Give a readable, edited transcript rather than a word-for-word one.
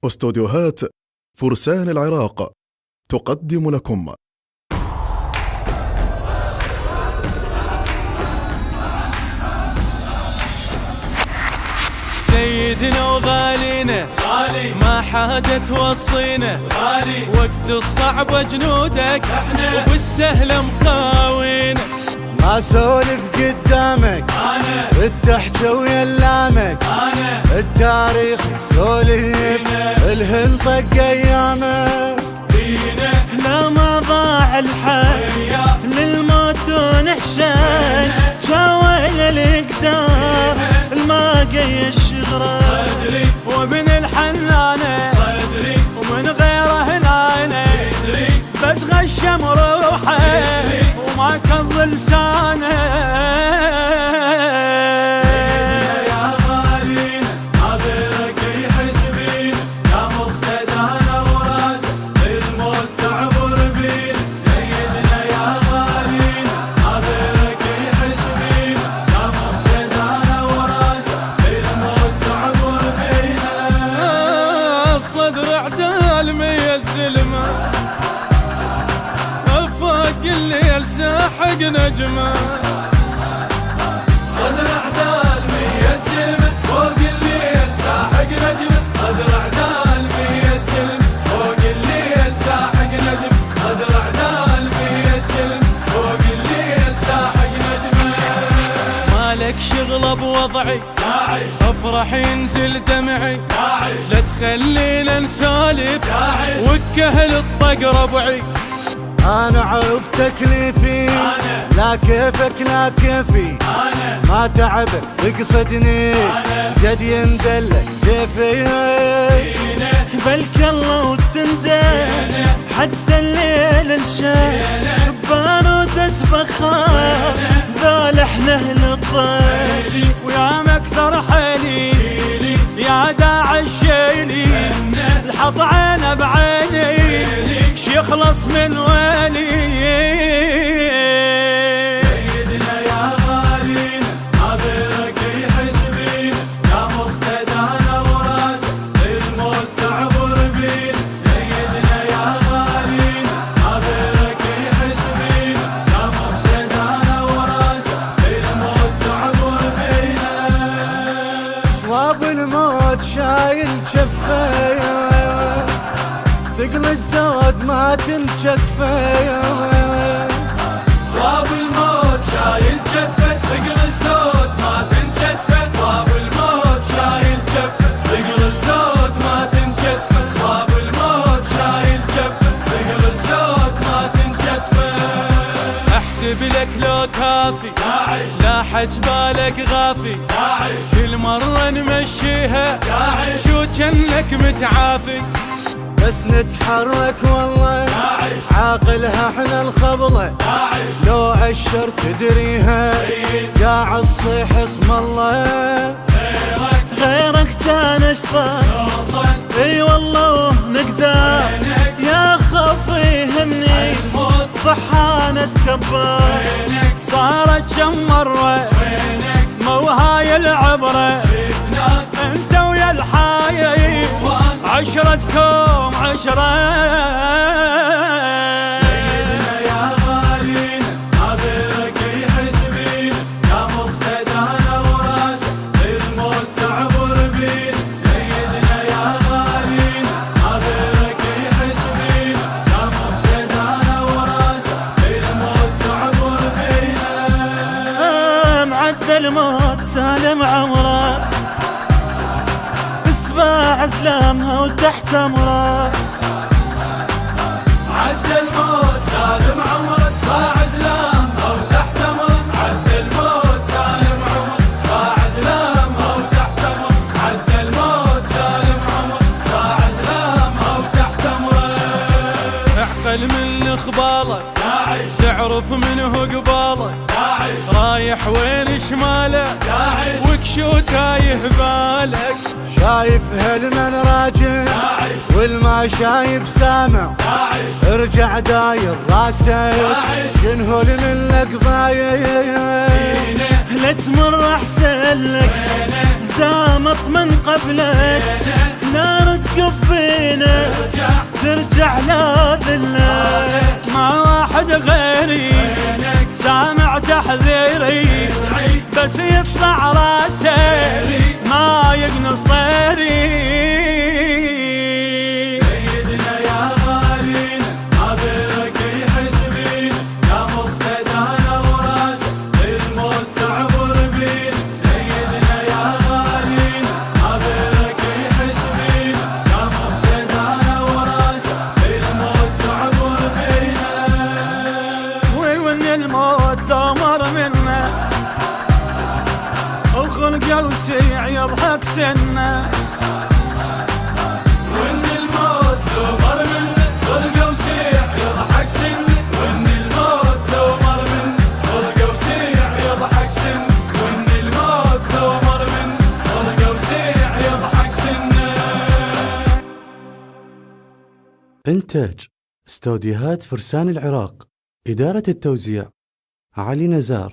استوديوهات فرسان العراق تقدم لكم سيدنا وغالينا غالي ما حاجة توصينا غالي وقت الصعب جنودك احنا وبالسهل مخاوينا ما سولف قدامك انا التحجة ويلامك انا التاريخ سولف الهل طق ايامك فينا لا ما ضاع الحي للموت ونحشان شاويل القدار الماقي الشغرة وابن الحنانة ومن غيره هنانة بس غشم روحه وما كض لسانه الليل ساحق نجمه صدر اعدال مية سلم فوق الليل ساحق نجمه صدر اعدال مية سلم فوق الليل ساحق نجمه صدر اعدال مية سلم فوق الليل ساحق نجمه مالك شغله بوضعي افرح ينزل دمعي لا تخلينا نسالف وكهل الطق ربعي انا عرف تكليفي لا كيفك لا كيفي ما تعبك تقصدني جد يندلك سيفي بلك الله وتندم حتى الليل انشاف بارود اسبخار ذول احنا اهل الطيب ويا مكثر حيلي يا داعي الشيلي الحط عينه بعيني يخلص من ويلي سيدنا يا غالينا عبرك يحس بينا يا مقتدانا وراسه الموت تعبر بينا سيدنا يا غالينا عبرك يحس بينا يا مقتدانا وراسه الموت تعبر بينا صواب الموت شايل جفايا ثقل الزود ما تنجتفه صواب الموت شايل جفه ثقل الزود ما تنجتفه صواب الموت شايل جفه ثقل الزود ما تنجتفه صواب الموت شايل جفه ثقل الزود ما تنجتفه احسب لك لو كافي لا حسبالك غافي كل مرة نمشيها شو جنك متعافي بس نتحرك والله عاقلها احنا الخبلة لو عشر تدريها قاعد صيح اسم الله غيرك كان اشطر اي والله نقدر يا خفي هني ضحانة كبر صارت كم مرة مو هاي العبرة انت ويا الحايب عشرتكم عشرة سيدنا يا غالينا عبرك يحس بينا يا مقتدانا وراسه الموت تعبر بينا سيدنا يا غالينا عبرك يحس بينا يا مقتدانا وراسه الموت تعبر بينا معدى الموت سالم عمره اسباع اسلامها وتحت امره عدى الموت سالم عمره صباع زلامها وتحت امره عدى الموت سالم عمره صباع زلامها وتحت امره عدى الموت سالم عمره صباع زلامها وتحت امره اعقل من اخبارك تعرف منه قبالك رايح وين شماله وكشو تايه بالك شايف هالمن راجع مثل ما شايف سامع ارجع داير راسك شنهو منك ضايق لا تمر احسن لك زامط من قبلك نار تكفينا ترجع لا ذلك ما واحد غيري سامع تحذيري بس يطلع راسي ما يقنص طيري. سيدنا يا غالينا ناظرك يحس بينا يا مقتدانا وراسه الموت تعبر بينا. سيدنا يا غالينا ناظرك يحس بينا يا مقتدانا وراسه الموت تعبر بينا. وين الموت تمر منا وخلقه وسيع يضحك سنه. وإن الموت لو مر منه خلقه وسيع يضحك سنه. وإن الموت لو مر منه خلقه وسيع يضحك سنه. وإن الموت لو مر منه خلقه وسيع يضحك سنه. إنتاج استوديوهات فرسان العراق. إدارة التوزيع علي نزار.